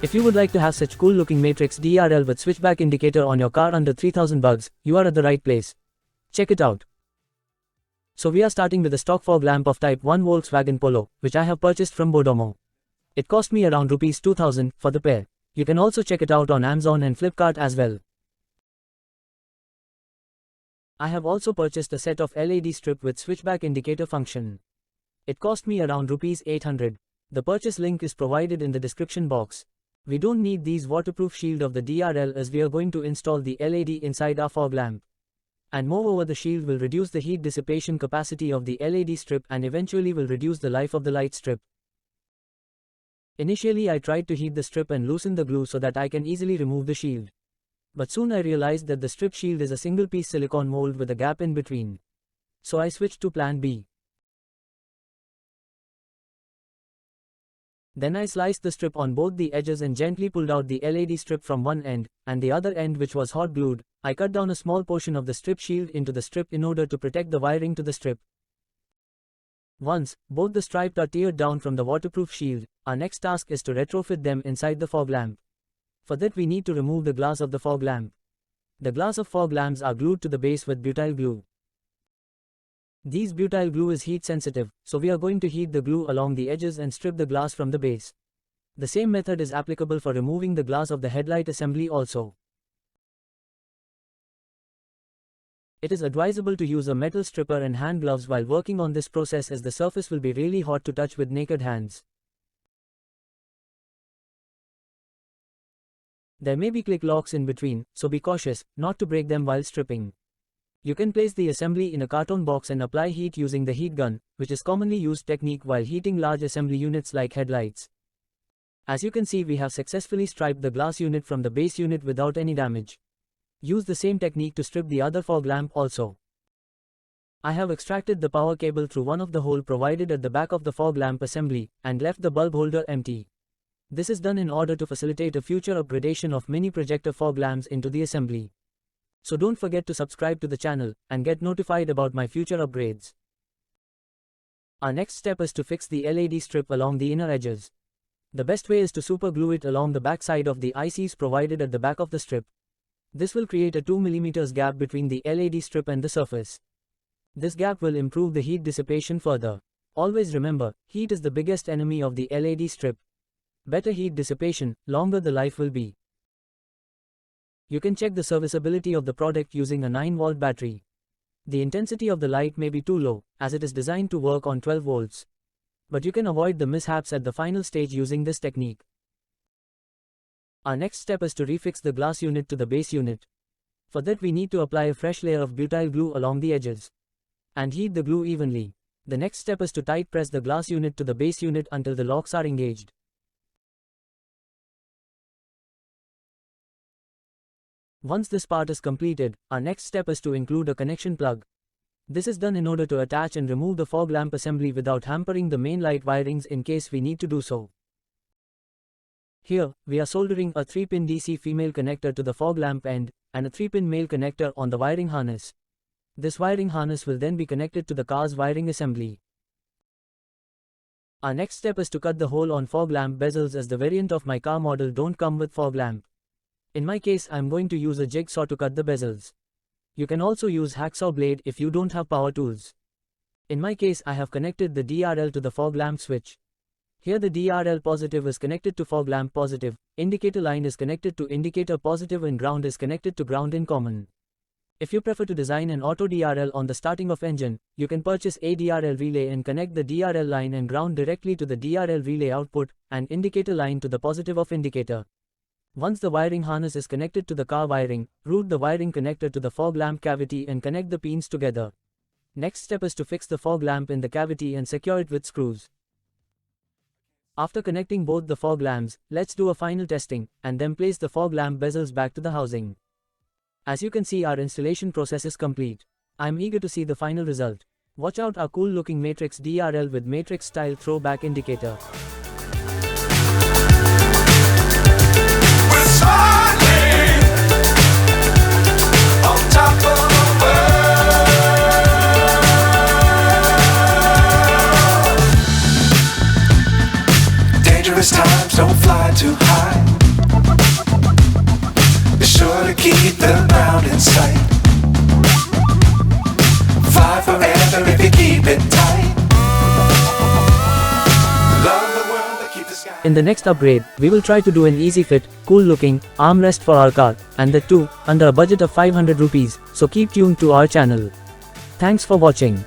If you would like to have such cool looking matrix DRL with switchback indicator on your car under 3000 bucks, you are at the right place. Check it out. So we are starting with a stock fog lamp of type 1 Volkswagen Polo, which I have purchased from Bodomo. It cost me around Rs 2000 for the pair. You can also check it out on Amazon and Flipkart as well. I have also purchased a set of LED strip with switchback indicator function. It cost me around Rs 800. The purchase link is provided in the description box. We don't need these waterproof shield of the DRL as we are going to install the LED inside our fog lamp. And moreover, the shield will reduce the heat dissipation capacity of the LED strip and eventually will reduce the life of the light strip. Initially I tried to heat the strip and loosen the glue so that I can easily remove the shield. But soon I realized that the strip shield is a single piece silicone mold with a gap in between. So I switched to plan B. Then I sliced the strip on both the edges and gently pulled out the LED strip from one end, and the other end, which was hot glued. I cut down a small portion of the strip shield into the strip in order to protect the wiring to the strip. Once both the stripes are teared down from the waterproof shield, our next task is to retrofit them inside the fog lamp. For that we need to remove the glass of the fog lamp. The glass of fog lamps are glued to the base with butyl glue. These butyl glue is heat sensitive, so we are going to heat the glue along the edges and strip the glass from the base. The same method is applicable for removing the glass of the headlight assembly also. It is advisable to use a metal stripper and hand gloves while working on this process as the surface will be really hot to touch with naked hands. There may be click locks in between, so be cautious not to break them while stripping. You can place the assembly in a carton box and apply heat using the heat gun, which is commonly used technique while heating large assembly units like headlights. As you can see, we have successfully striped the glass unit from the base unit without any damage. Use the same technique to strip the other fog lamp also. I have extracted the power cable through one of the hole provided at the back of the fog lamp assembly and left the bulb holder empty. This is done in order to facilitate a future upgradation of mini projector fog lamps into the assembly. So don't forget to subscribe to the channel and get notified about my future upgrades. Our next step is to fix the LED strip along the inner edges. The best way is to super glue it along the back side of the ICs provided at the back of the strip. This will create a 2 mm gap between the LED strip and the surface. This gap will improve the heat dissipation further. Always remember, heat is the biggest enemy of the LED strip. Better heat dissipation, longer the life will be. You can check the serviceability of the product using a 9-volt battery. The intensity of the light may be too low, as it is designed to work on 12 volts. But you can avoid the mishaps at the final stage using this technique. Our next step is to refix the glass unit to the base unit. For that we need to apply a fresh layer of butyl glue along the edges. And heat the glue evenly. The next step is to tight press the glass unit to the base unit until the locks are engaged. Once this part is completed, our next step is to include a connection plug. This is done in order to attach and remove the fog lamp assembly without hampering the main light wirings in case we need to do so. Here, we are soldering a 3-pin DC female connector to the fog lamp end, and a 3-pin male connector on the wiring harness. This wiring harness will then be connected to the car's wiring assembly. Our next step is to cut the hole on fog lamp bezels as the variant of my car model don't come with fog lamp. In my case, I am going to use a jigsaw to cut the bezels. You can also use hacksaw blade if you don't have power tools. In my case, I have connected the DRL to the fog lamp switch. Here the DRL positive is connected to fog lamp positive, indicator line is connected to indicator positive and ground is connected to ground in common. If you prefer to design an auto DRL on the starting of engine, you can purchase a DRL relay and connect the DRL line and ground directly to the DRL relay output and indicator line to the positive of indicator. Once the wiring harness is connected to the car wiring, route the wiring connector to the fog lamp cavity and connect the pins together. Next step is to fix the fog lamp in the cavity and secure it with screws. After connecting both the fog lamps, let's do a final testing, and then place the fog lamp bezels back to the housing. As you can see, our installation process is complete. I'm eager to see the final result. Watch out our cool looking Matrix DRL with Matrix style throwback indicator. Dangerous times, don't fly too high. Be sure to keep the ground in sight. Fly forever if you keep it tight. Love the world but keep the sky. In the next upgrade, we will try to do an easy fit, cool looking armrest for our car, and that too under a budget of 500 rupees, so keep tuned to our channel. Thanks for watching.